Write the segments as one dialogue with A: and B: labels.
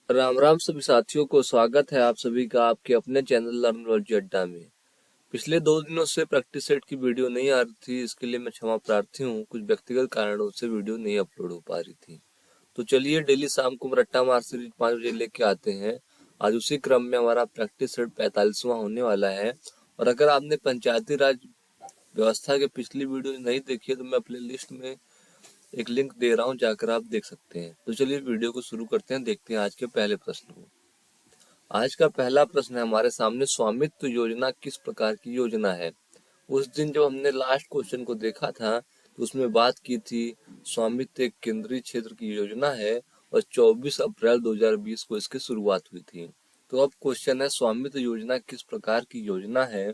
A: राम राम सभी साथियों को स्वागत है आप सभी का आपके अपने चैनल लर्नोलॉजी अड्डा में। पिछले 2 दिनों से प्रैक्टिस सेट की वीडियो नहीं आ रही थी, इसके लिए मैं क्षमा प्रार्थी हूँ। कुछ व्यक्तिगत कारणों से वीडियो नहीं अपलोड हो पा रही थी। तो चलिए डेली शाम को रट्टा मार सीरीज 5 बजे लेके आते हैं। आज उसी क्रम में हमारा प्रैक्टिस सेट 45वां होने वाला है। और अगर आपने पंचायती राज व्यवस्था के पिछली वीडियो नहीं देखी है तो मैं प्ले लिस्ट में एक लिंक दे रहा हूँ, जाकर आप देख सकते हैं। तो चलिए वीडियो को शुरू करते हैं, देखते हैं आज के पहले प्रश्न को। आज का पहला प्रश्न है हमारे सामने, स्वामित्व योजना किस प्रकार की योजना है। उस दिन जब हमने लास्ट क्वेश्चन को देखा था तो उसमें बात की थी स्वामित्व एक केंद्रीय क्षेत्र की योजना है और 24 अप्रैल 2020 को इसकी शुरुआत हुई थी। तो अब क्वेश्चन है, स्वामित्व योजना किस प्रकार की योजना है।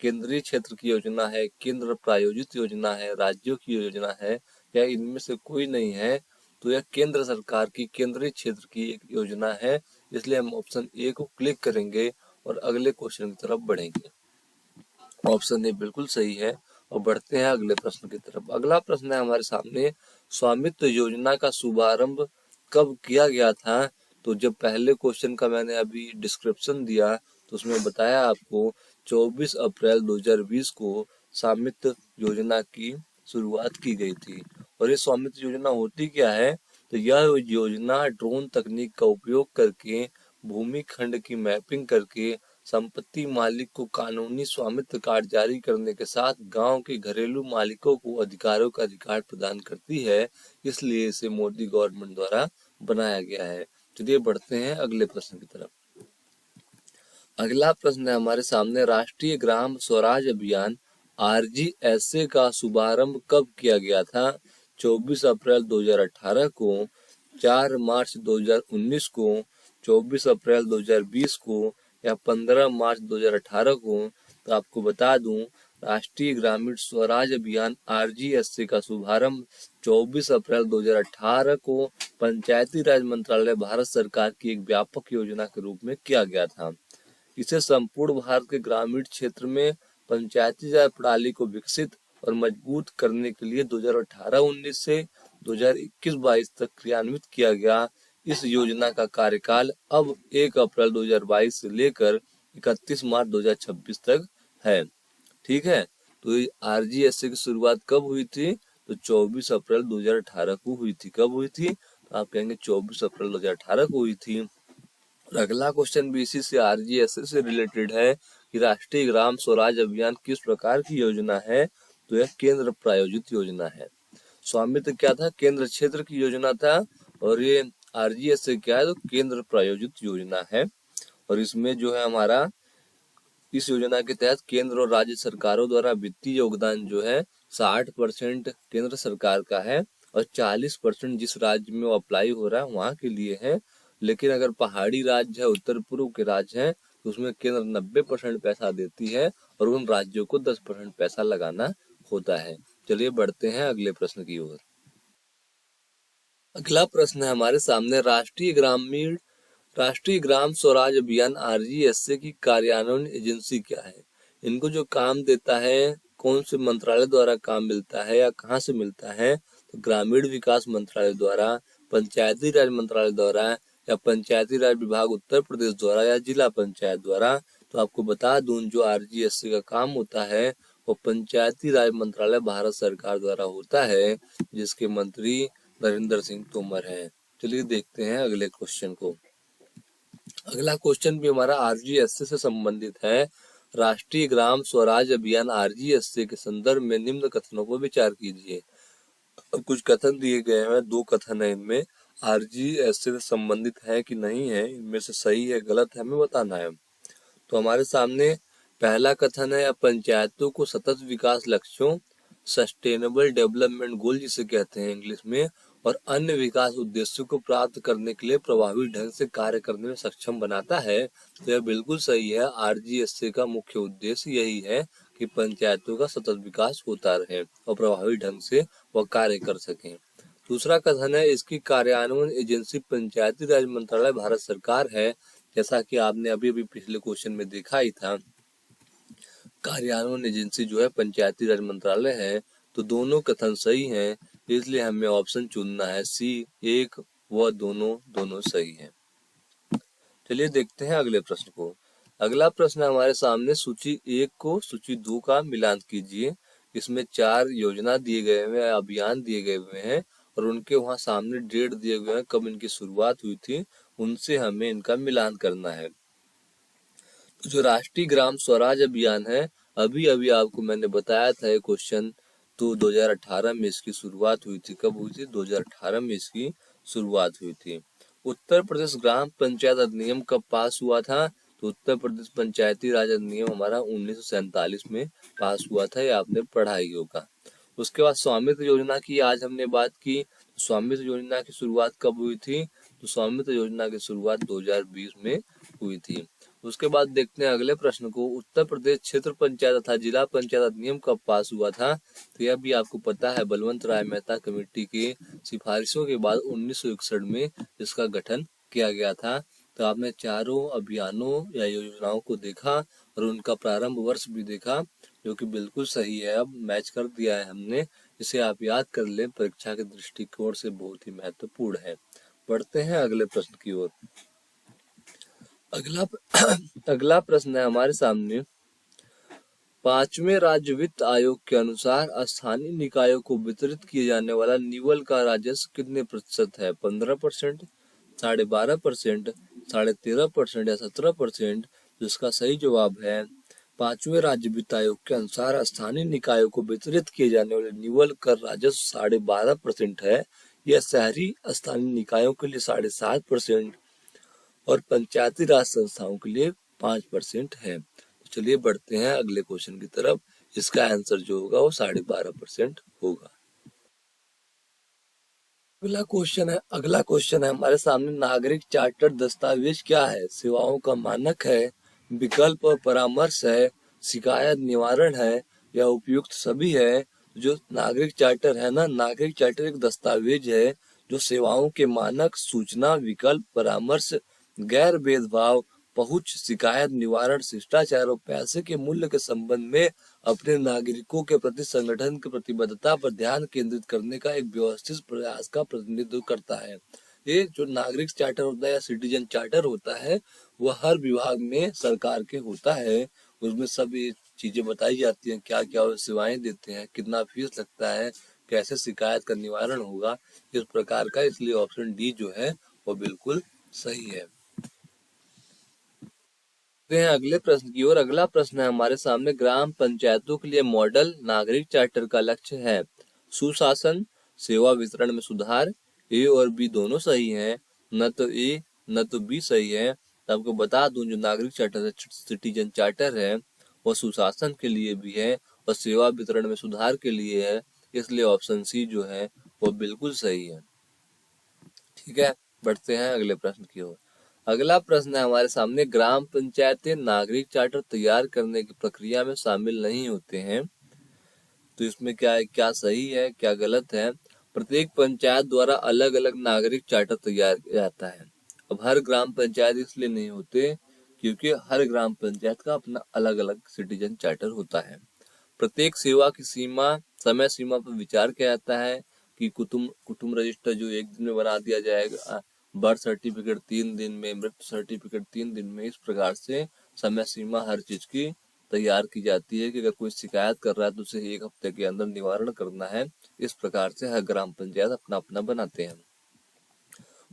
A: केंद्रीय क्षेत्र की योजना है, केंद्र प्रायोजित योजना है, राज्यों की योजना है, या इनमें से कोई नहीं है। तो यह केंद्र सरकार की केंद्रीय क्षेत्र की एक योजना है, इसलिए हम ऑप्शन ए को क्लिक करेंगे और अगले क्वेश्चन की तरफ बढ़ेंगे। ऑप्शन ए बिल्कुल सही है। और बढ़ते हैं अगले प्रश्न की तरफ। अगला प्रश्न है हमारे सामने, स्वामित्व योजना का शुभारंभ कब किया गया था। तो जब पहले क्वेश्चन का मैंने अभी डिस्क्रिप्शन दिया तो उसमें बताया आपको 24 अप्रैल 2020 को स्वामित्व योजना की शुरुआत की गई थी। और ये स्वामित्व योजना होती क्या है, तो यह योजना ड्रोन तकनीक का उपयोग करके भूमि खंड की मैपिंग करके संपत्ति मालिक को कानूनी स्वामित्व कार्ड जारी करने के साथ गांव के घरेलू मालिकों को अधिकारों का अधिकार प्रदान करती है। इसलिए इसे मोदी गवर्नमेंट द्वारा बनाया गया है। चलिए बढ़ते हैं अगले प्रश्न की तरफ। अगला प्रश्न है हमारे सामने, राष्ट्रीय ग्राम स्वराज अभियान RGSA का शुभारंभ कब किया गया था। 24 अप्रैल 2018 को, 4 मार्च 2019 को, 24 अप्रैल 2020 को, या 15 मार्च 2018 को। तो आपको बता दूं, राष्ट्रीय ग्रामीण स्वराज अभियान RGSA का शुभारंभ 24 अप्रैल 2018 को पंचायती राज मंत्रालय भारत सरकार की एक व्यापक योजना के रूप में किया गया था। इसे संपूर्ण भारत के ग्रामीण क्षेत्र में पंचायती राज प्रणाली को विकसित और मजबूत करने के लिए 2018-19 से 2021-22 तक क्रियान्वित किया गया। इस योजना का कार्यकाल अब 1 अप्रैल 2022 से लेकर 31 मार्च 2026 तक है। ठीक है, तो RGSA की शुरुआत कब हुई थी, तो 24 अप्रैल 2018 को हुई थी। कब हुई थी, तो आप कहेंगे 24 अप्रैल 2018 को हुई थी। और अगला क्वेश्चन भी इसी से RGSA से रिलेटेड है कि राष्ट्रीय ग्राम स्वराज अभियान किस प्रकार की योजना है। तो यह केंद्र प्रायोजित योजना है। स्वामित्व क्या था, केंद्र क्षेत्र की योजना था, और ये RGSA क्या है, तो केंद्र प्रायोजित योजना है। और इसमें जो है हमारा, इस योजना के तहत केंद्र और राज्य सरकारों द्वारा वित्तीय योगदान जो है 60% केंद्र सरकार का है और 40% जिस राज्य में वो अप्लाई हो रहा है वहाँ के लिए है। लेकिन अगर पहाड़ी राज्य है, उत्तर पूर्व के राज्य हैं, तो उसमें केंद्र 90% पैसा देती है और उन राज्यों को 10% पैसा लगाना होता है। चलिए बढ़ते हैं अगले प्रश्न की ओर। अगला प्रश्न है हमारे सामने, राष्ट्रीय ग्राम स्वराज अभियान RGSA की कार्यान्वयन एजेंसी क्या है। इनको जो काम देता है, कौन से मंत्रालय द्वारा काम मिलता है या कहाँ से मिलता है, तो ग्रामीण विकास मंत्रालय द्वारा, पंचायती राज मंत्रालय द्वारा, या पंचायती राज विभाग उत्तर प्रदेश द्वारा, या जिला पंचायत द्वारा। तो आपको बता दूं, जो RGSA का काम होता है वो पंचायती राज मंत्रालय भारत सरकार द्वारा होता है, जिसके मंत्री नरेंद्र सिंह तोमर हैं। चलिए देखते हैं अगले क्वेश्चन को। अगला क्वेश्चन भी हमारा RGSA से संबंधित है। राष्ट्रीय ग्राम स्वराज अभियान RGSA के संदर्भ में निम्न कथनों पर विचार कीजिए। अब कुछ कथन दिए गए हैं, 2 कथन है इनमें, RGSA से संबंधित है कि नहीं है, इनमें से सही है गलत है हमें बताना है। तो हमारे सामने पहला कथन है, पंचायतों को सतत विकास लक्ष्यों, सस्टेनेबल डेवलपमेंट गोल जिसे कहते हैं इंग्लिश में, और अन्य विकास उद्देश्यों को प्राप्त करने के लिए प्रभावी ढंग से कार्य करने में सक्षम बनाता है। तो यह बिल्कुल सही है। RGSA का मुख्य उद्देश्य यही है कि पंचायतों का सतत विकास होता रहे और प्रभावी ढंग से वह कार्य कर सकें। दूसरा कथन है, इसकी कार्यान्वयन एजेंसी पंचायती राज मंत्रालय भारत सरकार है। जैसा कि आपने अभी अभी पिछले क्वेश्चन में देखा ही था, कार्यान्वयन एजेंसी जो है पंचायती राज मंत्रालय है। तो दोनों कथन सही हैं, इसलिए हमें ऑप्शन चुनना है C, 1 व दोनों सही है। चलिए देखते हैं अगले प्रश्न को। अगला प्रश्न है हमारे सामने, सूची 1 को सूची 2 का मिलान कीजिए। इसमें 4 योजना दिए गए हुए हैं, अभियान दिए गए हुए हैं और उनके वहाँ सामने डेट दिए हुए हैं, कब इनकी शुरुआत हुई थी, उनसे हमें इनका मिलान करना है। तो जो राष्ट्रीय ग्राम स्वराज अभियान है, अभी अभी आपको मैंने बताया था ये क्वेश्चन, तो 2018 में इसकी शुरुआत हुई थी। कब हुई थी? 2018 में इसकी शुरुआत हुई थी। उत्तर प्रदेश ग्राम पंचायत अधिनियम कब पास हुआ था? तो उत्तर प्रदेश पंचायती राज अधिनियम हमारा 1947 में पास हुआ था, ये आपने पढ़ा ही होगा। उसके बाद स्वामित्व योजना की आज हमने बात की। स्वामित्व योजना की शुरुआत कब हुई थी? तो स्वामित्व योजना की शुरुआत 2020 में हुई थी। उसके बाद देखते हैं अगले प्रश्न को। उत्तर प्रदेश क्षेत्र पंचायत तथा जिला पंचायत अधिनियम कब पास हुआ था? तो यह भी आपको पता है, बलवंत राय मेहता कमेटी की सिफारिशों के बाद 1961 में इसका गठन किया गया था। तो आपने चारों अभियानों या योजनाओं को देखा और उनका प्रारंभ वर्ष भी देखा, जो कि बिल्कुल सही है। अब मैच कर दिया है हमने, इसे आप याद कर लें, परीक्षा के दृष्टिकोण से बहुत ही महत्वपूर्ण है। बढ़ते हैं अगले प्रश्न की ओर। अगला अगला प्रश्न है हमारे सामने, 5वें राज्य वित्त आयोग के अनुसार स्थानीय निकायों को वितरित किए जाने वाला निवल का राजस्व कितने प्रतिशत है? 15%, 12.5%, 13.5% या 17%? जिसका सही जवाब है 5वें राज्य वित्त आयोग के अनुसार स्थानीय निकायों को वितरित किए जाने वाले निवल कर राजस्व 12.5% है। यह शहरी स्थानीय निकायों के लिए 7.5% और पंचायती राज संस्थाओं के लिए 5% है। तो चलिए बढ़ते हैं अगले क्वेश्चन की तरफ। इसका आंसर जो होगा वो 12.5% होगा। अगला क्वेश्चन है हमारे सामने, नागरिक चार्टर दस्तावेज क्या है? सेवाओं का मानक है, विकल्प और परामर्श है, शिकायत निवारण है या उपयुक्त सभी है? जो नागरिक चार्टर है ना, नागरिक चार्टर एक दस्तावेज है जो सेवाओं के मानक, सूचना, विकल्प, परामर्श, गैर भेदभाव, पहुंच, शिकायत निवारण, शिष्टाचार और पैसे के मूल्य के संबंध में अपने नागरिकों के प्रति संगठन की प्रतिबद्धता पर ध्यान केंद्रित करने का एक व्यवस्थित प्रयास का प्रतिनिधित्व करता है। ये जो नागरिक चार्टर होता है या सिटीजन चार्टर होता है, वह हर विभाग में सरकार के होता है। उसमें सब ये चीजें बताई जाती हैं, क्या क्या वो सेवाएं देते हैं, कितना फीस लगता है, कैसे शिकायत का निवारण होगा, इस प्रकार का। इसलिए ऑप्शन डी जो है वो बिल्कुल सही है। हैं अगले प्रश्न की ओर। अगला प्रश्न है हमारे सामने, ग्राम पंचायतों के लिए मॉडल नागरिक चार्टर का लक्ष्य है सुशासन, सेवा वितरण में सुधार। ए और बी दोनों सही हैं, न तो ए न तो बी सही है। तो आपको बता दूं, जो नागरिक चार्टर है, सिटीजन चार्टर है, वो सुशासन के लिए भी है और सेवा वितरण में सुधार के लिए है। इसलिए ऑप्शन सी जो है वो बिल्कुल सही है। ठीक है, बढ़ते हैं अगले प्रश्न की ओर। अगला प्रश्न है हमारे सामने, ग्राम पंचायतें नागरिक चार्टर तैयार करने की प्रक्रिया में शामिल नहीं होते हैं। तो इसमें क्या है, क्या सही है क्या गलत है? प्रत्येक पंचायत द्वारा अलग अलग नागरिक चार्टर तैयार किया जाता है। अब हर ग्राम पंचायत इसलिए नहीं होते क्योंकि हर ग्राम पंचायत का अपना अलग अलग सिटीजन चार्टर होता है। प्रत्येक सेवा की समय सीमा पर विचार किया जाता है कि कुटुंब रजिस्टर जो 1 दिन में बना दिया जाएगा, बर्थ सर्टिफिकेट 3 दिन में, मृत्यु सर्टिफिकेट 3 दिन में। इस प्रकार से समय सीमा हर चीज की तैयार की जाती है कि अगर कोई शिकायत कर रहा है तो उसे 1 हफ्ते के अंदर निवारण करना है। इस प्रकार से हर ग्राम पंचायत अपना अपना बनाते हैं।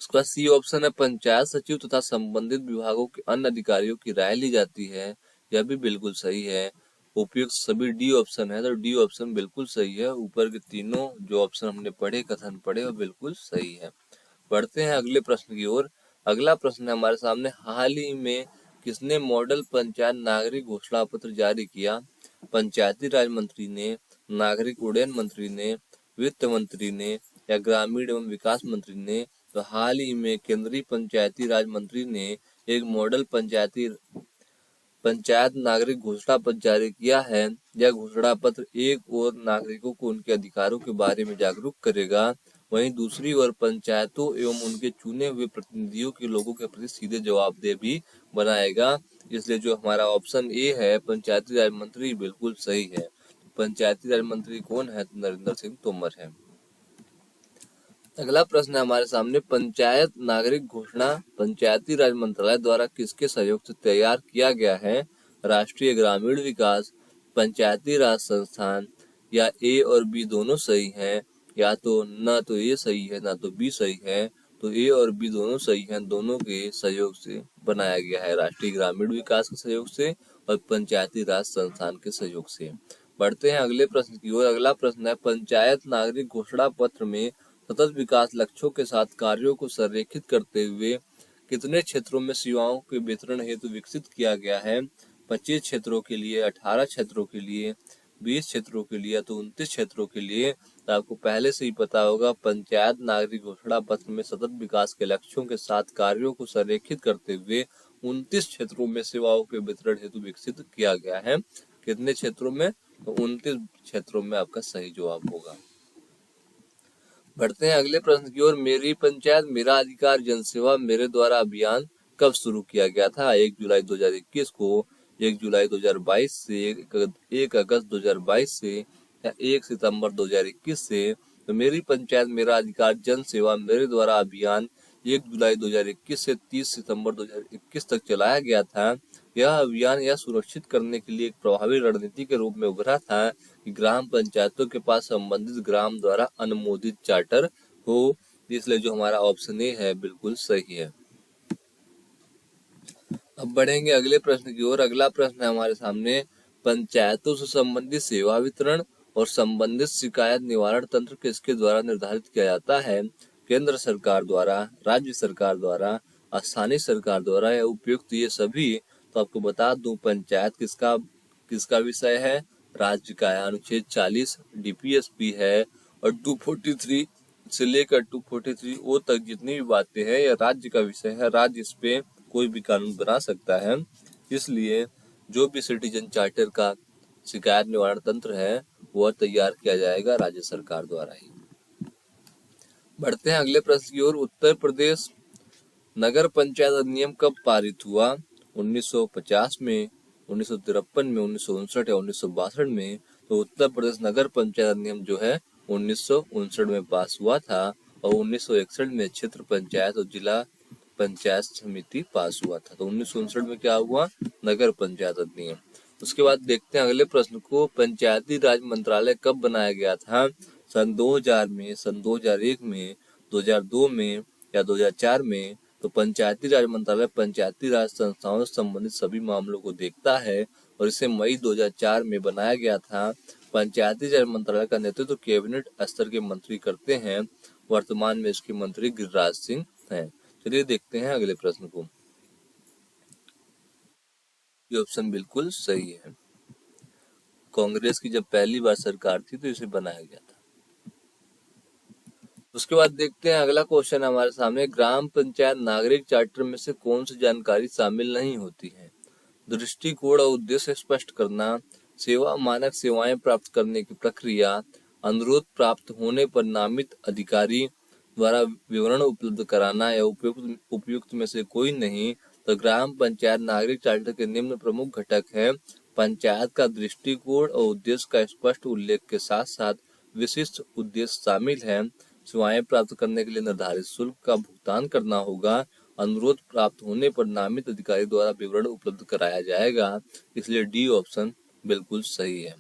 A: उसके बाद सी ऑप्शन है, पंचायत सचिव तथा संबंधित विभागों के अन्य अधिकारियों की राय ली जाती है। यह भी बिल्कुल सही है। उपयुक्त सभी डी ऑप्शन है, तो डी ऑप्शन बिल्कुल सही है। ऊपर के तीनों जो ऑप्शन हमने पढ़े, कथन पढ़े, वो बिल्कुल सही है। बढ़ते हैं अगले प्रश्न की ओर। अगला प्रश्न है हमारे सामने, हाल ही में किसने मॉडल पंचायत नागरिक घोषणा पत्र जारी किया? पंचायती राज मंत्री ने, नागरिक उड्डयन मंत्री ने, वित्त मंत्री ने या ग्रामीण एवं विकास मंत्री ने? तो हाल ही में केंद्रीय पंचायती राज मंत्री ने एक मॉडल पंचायत नागरिक घोषणा पत्र जारी किया है। यह घोषणा पत्र एक ओर नागरिकों को उनके अधिकारों के बारे में जागरूक करेगा, वहीं दूसरी ओर पंचायतों एवं उनके चुने हुए प्रतिनिधियों के लोगों के प्रति सीधे जवाबदेह भी बनाएगा। इसलिए जो हमारा ऑप्शन ए है, पंचायती राज मंत्री, बिल्कुल सही है। पंचायती राज मंत्री कौन है? नरेंद्र सिंह तोमर है। अगला प्रश्न है हमारे सामने, पंचायत नागरिक घोषणा पंचायती राज मंत्रालय द्वारा किसके सहयोग से तैयार किया गया है? राष्ट्रीय ग्रामीण विकास, पंचायती राज संस्थान, या ए और बी दोनों सही हैं, या तो न तो ए सही है ना तो बी सही है। तो ए और बी दोनों सही हैं, दोनों के सहयोग से बनाया गया है, राष्ट्रीय ग्रामीण विकास के सहयोग से और पंचायती राज संस्थान के सहयोग से। बढ़ते हैं अगले प्रश्न की ओर। अगला प्रश्न है, पंचायत नागरिक घोषणा पत्र में सतत विकास लक्ष्यों के साथ कार्यों को संरेखित करते हुए कितने क्षेत्रों में सेवाओं के वितरण हेतु विकसित किया गया है? 25 क्षेत्रों के लिए, 18 क्षेत्रों के लिए, 20 क्षेत्रों के लिए, तो 29 क्षेत्रों के लिए। तो आपको पहले से ही पता होगा, पंचायत नागरिक घोषणा पत्र में सतत विकास के लक्ष्यों के साथ कार्यों को संरेखित करते हुए 29 क्षेत्रों में सेवाओं के वितरण हेतु विकसित किया गया है। कितने क्षेत्रों में? तो 29 क्षेत्रों में आपका सही जवाब होगा। बढ़ते हैं अगले प्रश्न की ओर। मेरी पंचायत मेरा अधिकार जनसेवा मेरे द्वारा अभियान कब शुरू किया गया था? 1 जुलाई 2021 को, 1 जुलाई 2022 से, 1 अगस्त 2022 से, या 1 सितंबर 2021 से? तो मेरी पंचायत मेरा अधिकार जन सेवा मेरे द्वारा अभियान 1 जुलाई 2021 से 30 सितंबर 2021 तक चलाया गया था। यह अभियान यह सुनिश्चित करने के लिए एक प्रभावी रणनीति के रूप में उभरा था कि ग्राम पंचायतों के पास संबंधित ग्राम द्वारा अनुमोदित चार्टर हो, इसलिए जो हमारा ऑप्शन ए है बिल्कुल सही है। अब बढ़ेंगे अगले प्रश्न की ओर। अगला प्रश्न है हमारे सामने, पंचायतों से संबंधित सेवा वितरण और संबंधित शिकायत निवारण तंत्र किसके द्वारा निर्धारित किया जाता है? केंद्र सरकार द्वारा, राज्य सरकार द्वारा, स्थानीय सरकार द्वारा, या उपयुक्त ये सभी? तो आपको बता दूं, पंचायत किसका विषय है? राज्य का है। अनुच्छेद 40 डीपीएसपी है, और 243 से लेकर 243 ओ तक जितनी भी बातें हैं यह राज्य का विषय है। राज्य इस पे कोई भी कानून बना सकता है, इसलिए जो भी सिटीजन चार्टर का शिकायत निवारण तंत्र है वह तैयार किया जाएगा राज्य सरकार द्वारा ही। बढ़ते हैं अगले प्रश्न की ओर। उत्तर प्रदेश नगर पंचायत अधिनियम कब पारित हुआ? 1950 में, 1953 में, 1959 या 1962 में? तो उत्तर प्रदेश नगर पंचायत अधिनियम जो है 1959 में पास हुआ था, और 1961 में क्षेत्र पंचायत और जिला पंचायत समिति पास हुआ था। तो 1959 में क्या हुआ? नगर पंचायत अधिनियम। उसके बाद देखते हैं अगले प्रश्न को, पंचायती राज मंत्रालय कब बनाया गया था? सन 2000 में, सन 2001 में, 2002 में, या 2004 में? तो पंचायती राज मंत्रालय पंचायती राज संस्थाओं से संबंधित सभी मामलों को देखता है, और इसे मई 2004 में बनाया गया था। पंचायती राज मंत्रालय का नेतृत्व कैबिनेट स्तर के मंत्री करते हैं। वर्तमान में इसके मंत्री गिरिराज सिंह हैं। चलिए देखते हैं अगले प्रश्न को। ये ऑप्शन बिल्कुल सही है। कांग्रेस की जब पहली बार सरकार थी तो इसे बनाया गया था। उसके बाद देखते हैं अगला क्वेश्चन हमारे सामने, ग्राम पंचायत नागरिक चार्टर में से कौन सी जानकारी शामिल नहीं होती है? दृष्टिकोण और उद्देश्य स्पष्ट करना, सेवा मानक सेवाएं प्राप्त करने की प्रक्रिया, अनुरोध प्राप्त होने पर नामित अधिकारी द्वारा विवरण उपलब्ध कराना, या उपयुक्त में से कोई नहीं? तो ग्राम पंचायत नागरिक चार्टर के निम्न प्रमुख घटक है, पंचायत का दृष्टिकोण और उद्देश्य का स्पष्ट उल्लेख के साथ साथ विशिष्ट उद्देश्य शामिल है, सेवाएं प्राप्त करने के लिए निर्धारित शुल्क का भुगतान करना होगा, अनुरोध प्राप्त होने पर नामित अधिकारी द्वारा विवरण उपलब्ध कराया जाएगा, इसलिए डी ऑप्शन बिल्कुल सही है।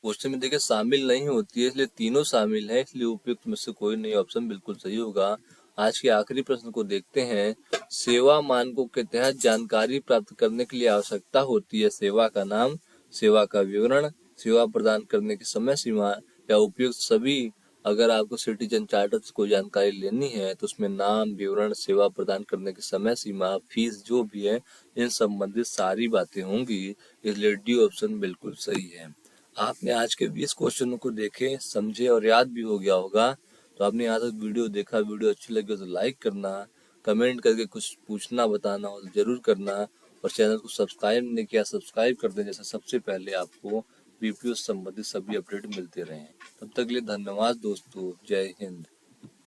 A: क्वेश्चन में देखिए शामिल नहीं होती है, इसलिए तीनों शामिल है, इसलिए उपयुक्त में से कोई नहीं ऑप्शन बिल्कुल सही होगा। आज के आखिरी प्रश्न को देखते हैं। सेवा मानकों के तहत जानकारी प्राप्त करने के लिए आवश्यकता होती है सेवा का नाम, सेवा का विवरण, सेवा प्रदान करने की समय सीमा, या उपयुक्त सभी। अगर आपको सिटीजन चार्टर से कोई जानकारी लेनी है तो उसमें नाम, विवरण, सेवा प्रदान करने की समय सीमा, फीस जो भी है, इन संबंधित सारी बातें होंगी, इसलिए डी ऑप्शन बिल्कुल सही है। आपने आज के 20 क्वेश्चनों को देखे, समझे और याद भी हो गया होगा। तो आपने यहाँ तक वीडियो देखा, वीडियो अच्छी लगी तो लाइक करना, कमेंट करके कुछ पूछना बताना हो तो जरूर करना, और चैनल को सब्सक्राइब नहीं किया सब्सक्राइब कर दें, जैसे सबसे पहले आपको बीपीओ संबंधित सभी अपडेट मिलते रहे। तब तक के लिए धन्यवाद दोस्तों, जय हिंद।